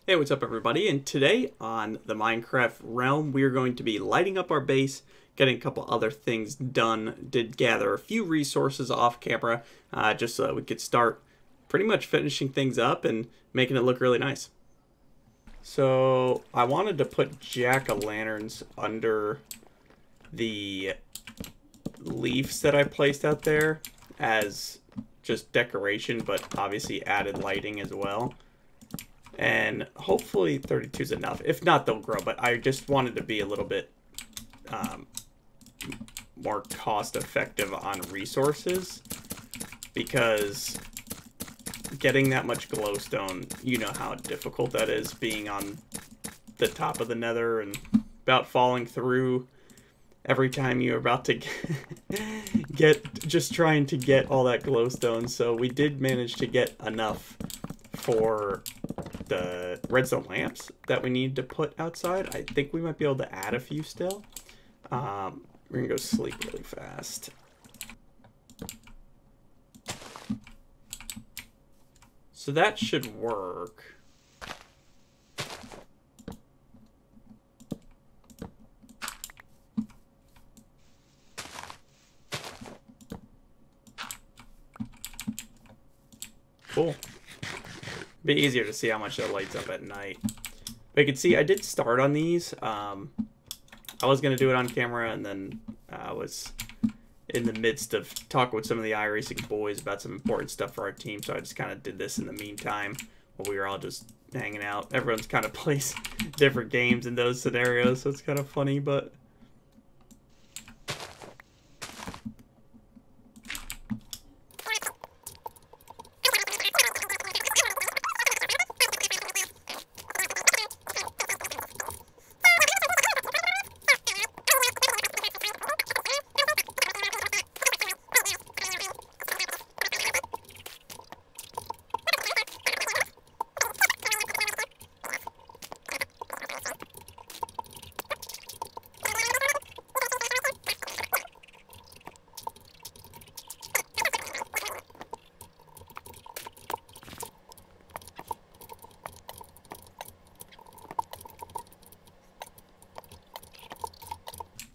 Hey, what's up everybody? And today on the Minecraft realm, we're going to be lighting up our base, getting a couple other things done. Did gather a few resources off camera, just so that we could start pretty much finishing things up and making it look really nice. So I wanted to put jack-o'-lanterns under the leaves that I placed out there as just decoration, but obviously added lighting as well. And hopefully 32 is enough. If not, they'll grow. But I just wanted to be a little bit more cost-effective on resources, because getting that much glowstone, you know how difficult that is, being on the top of the nether and about falling through every time you're about to just trying to get all that glowstone. So we did manage to get enough for the redstone lamps that we need to put outside. I think we might be able to add a few still. We're gonna go sleep really fast. So that should work. Cool. Be easier to see how much that lights up at night. But you can see I did start on these. I was going to do it on camera, and then I was in the midst of talking with some of the iRacing boys about some important stuff for our team, so I just kind of did this in the meantime while we were all just hanging out. Everyone's kind of plays different games in those scenarios, so it's kind of funny, but...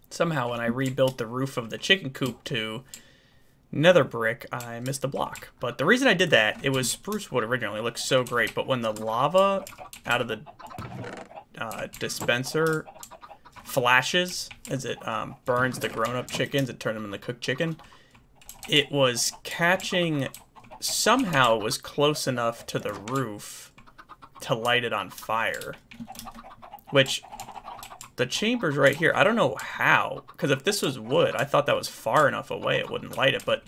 Somehow when I rebuilt the roof of the chicken coop to nether brick, I missed a block. But the reason I did that, it was spruce wood originally. It looked so great, but when the lava out of the dispenser flashes as it burns the grown-up chickens and turns them into cooked chicken, it was catching, somehow it was close enough to the roof to light it on fire. Which... the chamber's right here. I don't know how, because if this was wood, I thought that was far enough away it wouldn't light it, but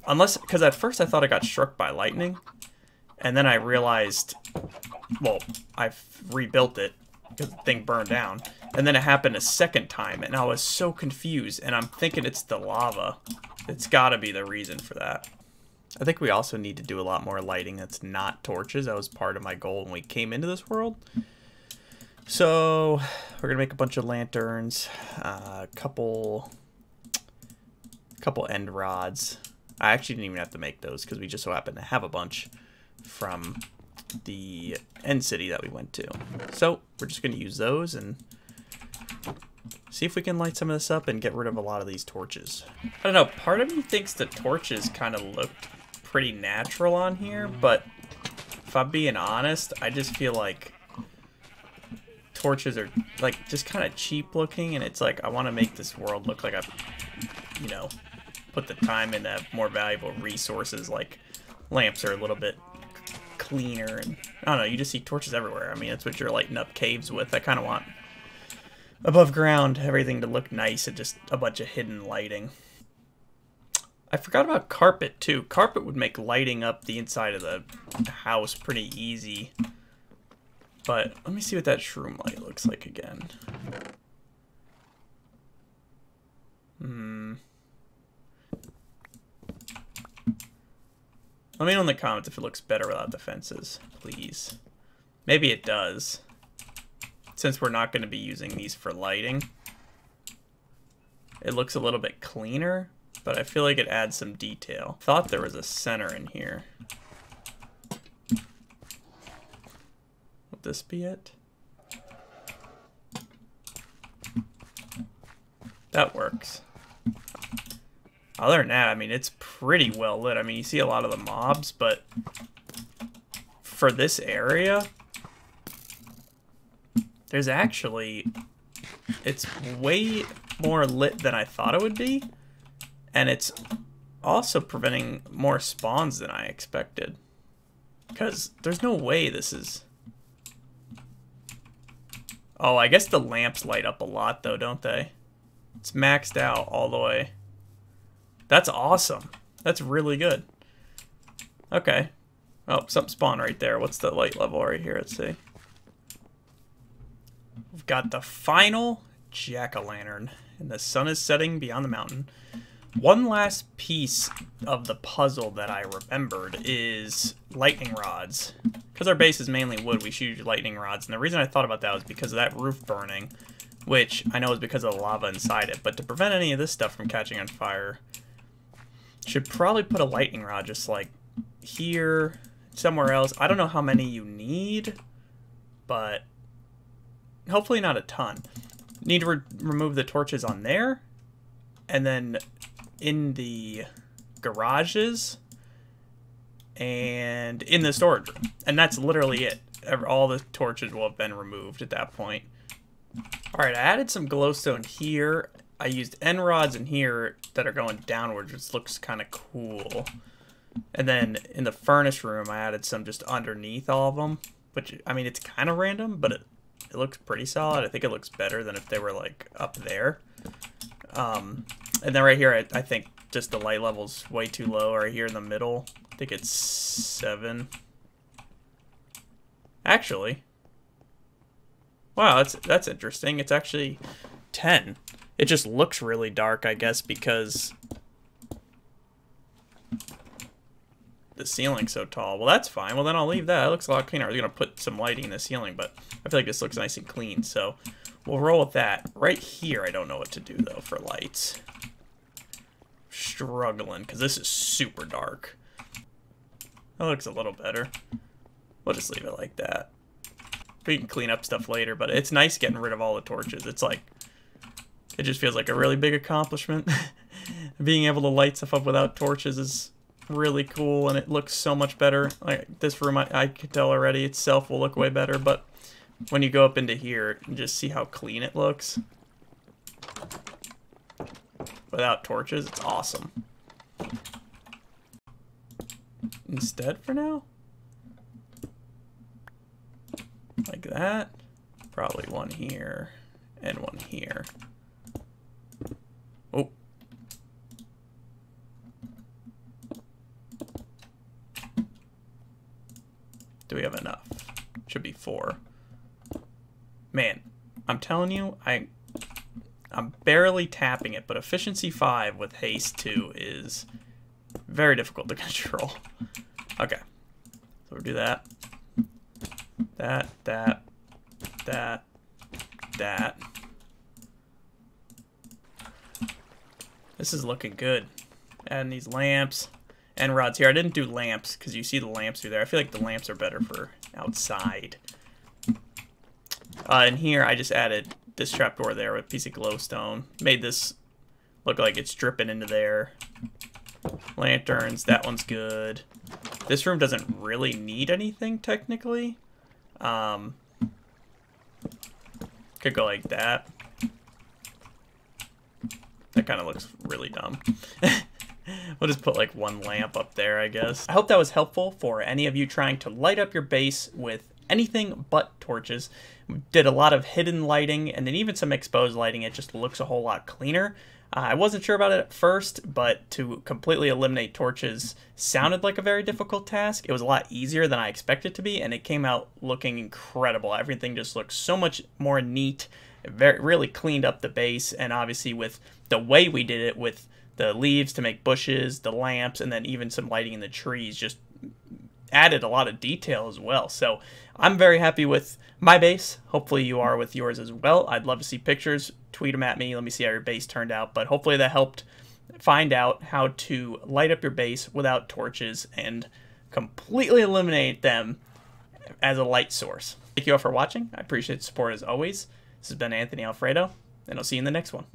unless, because at first I thought I got struck by lightning, and then I realized, well, I've rebuilt it because the thing burned down, and then it happened a second time, and I was so confused, and I'm thinking it's the lava. It's gotta be the reason for that. I think we also need to do a lot more lighting that's not torches. That was part of my goal when we came into this world. So we're gonna make a bunch of lanterns, a couple end rods. I actually didn't even have to make those because we just so happen to have a bunch from the end city that we went to. So we're just gonna use those and see if we can light some of this up and get rid of a lot of these torches. I don't know, part of me thinks the torches kind of looked pretty natural on here, but if I'm being honest, I just feel like torches are like just kind of cheap looking, and it's like I want to make this world look like I've, you know, put the time into more valuable resources. Like lamps are a little bit cleaner, and I don't know, you just see torches everywhere. I mean, that's what you're lighting up caves with. I kind of want above ground everything to look nice and just a bunch of hidden lighting. I forgot about carpet too. Carpet would make lighting up the inside of the house pretty easy. But let me see what that shroom light looks like again. Let me know in the comments if it looks better without the fences, please. Maybe it does, since we're not going to be using these for lighting. It looks a little bit cleaner, but I feel like it adds some detail. Thought there was a center in here. Would this be it? That works. Other than that, I mean, it's pretty well lit. I mean, you see a lot of the mobs, but for this area, there's actually... It's way more lit than I thought it would be. And it's also preventing more spawns than I expected. Because there's no way this is... Oh, I guess the lamps light up a lot, though, don't they? It's maxed out all the way. That's awesome. That's really good. Okay. Oh, something spawned right there. What's the light level right here? Let's see. We've got the final jack-o'-lantern, and the sun is setting beyond the mountain. One last piece of the puzzle that I remembered is lightning rods. Because our base is mainly wood, we should use lightning rods. And the reason I thought about that was because of that roof burning, which I know is because of the lava inside it. But to prevent any of this stuff from catching on fire, should probably put a lightning rod just like here, somewhere else. I don't know how many you need, but hopefully not a ton. Need to remove the torches on there, and then in the garages, and in the storage room. And that's literally it. All the torches will have been removed at that point. Alright, I added some glowstone here. I used end rods in here that are going downwards, which looks kind of cool. And then in the furnace room, I added some just underneath all of them. Which, I mean, it's kind of random, but it looks pretty solid. I think it looks better than if they were, like, up there. And then right here, I think just the light level's way too low right here in the middle. I think it's 7. Actually. Wow, that's interesting. It's actually 10. It just looks really dark, I guess, because the ceiling's so tall. Well, that's fine. Well, then I'll leave that. It looks a lot cleaner. I was going to put some lighting in the ceiling, but I feel like this looks nice and clean, so we'll roll with that. Right here, I don't know what to do, though, for lights. Struggling, because this is super dark. That looks a little better. We'll just leave it like that. We can clean up stuff later, but it's nice getting rid of all the torches. It's like, it just feels like a really big accomplishment. Being able to light stuff up without torches is really cool, and it looks so much better. Like this room, I could tell already itself will look way better, but when you go up into here and just see how clean it looks without torches, it's awesome. Instead, for now, like that, probably one here and one here. Oh. Do we have enough? Should be 4. Man, I'm telling you, I'm barely tapping it, but efficiency 5 with haste 2 is very difficult to control. Okay. So we'll do that. That. This is looking good. Adding these lamps and rods here. I didn't do lamps because you see the lamps through there. I feel like the lamps are better for outside. And here I just added this trapdoor there with a piece of glowstone. Made this look like it's dripping into there. Lanterns, that one's good. This room doesn't really need anything technically. Could go like that. That kind of looks really dumb. We'll just put like one lamp up there, I guess. I hope that was helpful for any of you trying to light up your base with anything but torches. We did a lot of hidden lighting and then even some exposed lighting. It just looks a whole lot cleaner. I wasn't sure about it at first, but to completely eliminate torches sounded like a very difficult task. It was a lot easier than I expected it to be, and it came out looking incredible. Everything just looks so much more neat. It really cleaned up the base, and obviously with the way we did it, with the leaves to make bushes, the lamps, and then even some lighting in the trees, just added a lot of detail as well. So I'm very happy with my base. Hopefully you are with yours as well. I'd love to see pictures. Tweet them at me. Let me see how your base turned out. But hopefully that helped find out how to light up your base without torches and completely eliminate them as a light source. Thank you all for watching. I appreciate the support as always. This has been Anthony Alfredo, and I'll see you in the next one.